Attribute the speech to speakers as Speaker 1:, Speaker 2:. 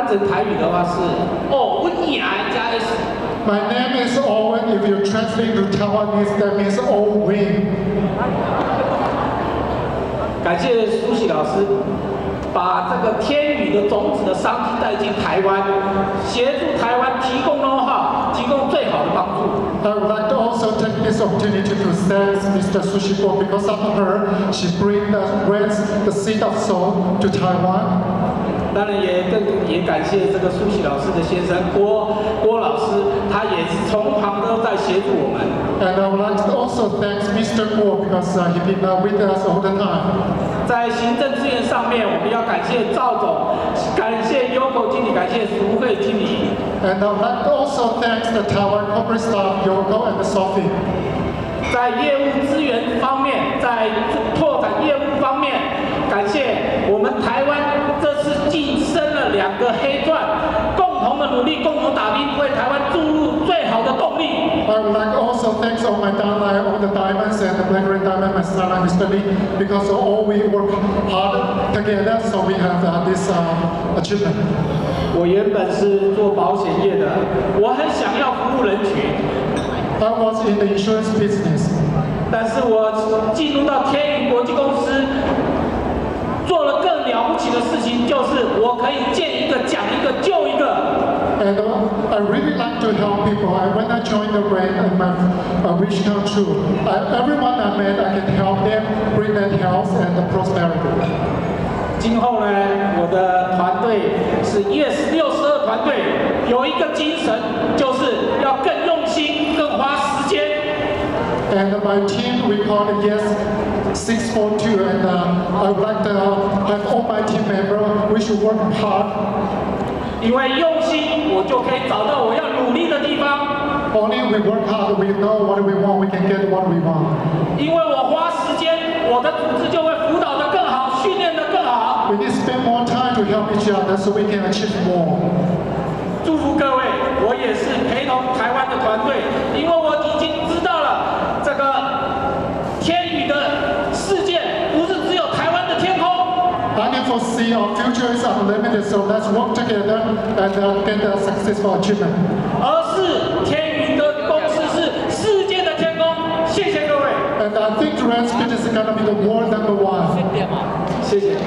Speaker 1: 成台语的话是哦，温雅加 S。My
Speaker 2: name is Owen. If you translate to Taiwanese, that means Owen.
Speaker 1: 感谢苏喜老师把这个天宇的种子的商机带进台湾，协助台湾提供 know-how， 提供最好的帮助。
Speaker 2: I would like to also take this opportunity to thank Mr. Sushibo because after her, she brings the seed of soul to Taiwan.
Speaker 1: 当然也感谢这个苏喜老师的先生郭老师，他也是从旁都在协助我们。
Speaker 2: And I would like to also thank Mr. Guo because he's been with us all the time.
Speaker 1: 在行政资源上面，我们要感谢赵总，感谢 Yoko 经理，感谢淑慧经理。
Speaker 2: And I would like to also thank the Taiwan corporate staff, Yoko and Sophie.
Speaker 1: 在业务资源方面，在拓展业务方面，感谢我们台湾这次晋升了2个黑钻，共同的努力，共同打拼，为台湾注入最好的动力。
Speaker 2: I would like to also thank all my downline, all the diamonds and the black ring diamond, my son and Mr. Lee, because all we work hard together, so we have this achievement.
Speaker 1: 我原本是做保险业的，我很想要服务人群。
Speaker 2: I was in the insurance business.
Speaker 1: 但是我进入到天宇国际公司，做了更了不起的事情，就是我可以见一个讲一个救一个。
Speaker 2: And I really like to help people. When I joined the brand and my wish come true, everyone I met, I can help them bring them health and prosperity.
Speaker 1: 今后呢，我的团队是 Yes 62团队，有一个精神，就是要更用心、更花时间。
Speaker 2: And my team, we call it Yes 642, and I would like to have all my team members. We should work hard.
Speaker 1: 因为用心，我就可以找到我要努力的地方。
Speaker 2: Only we work hard, we know what we want, we can get what we want.
Speaker 1: 因为我花时间，我的组织就会辅导得更好，训练得更好。
Speaker 2: We need to spend more time to help each other so we can achieve more.
Speaker 1: 祝福各位，我也是陪同台湾的团队，因为我已经知道了这个天宇的世界不是只有台湾的天空。
Speaker 2: I can foresee our future is unlimited, so let's work together and get a successful achievement.
Speaker 1: 而是天宇的公司是世界的天空。谢谢各位。
Speaker 2: And I think Rand Speed is going to be the world number one.
Speaker 1: 谢谢。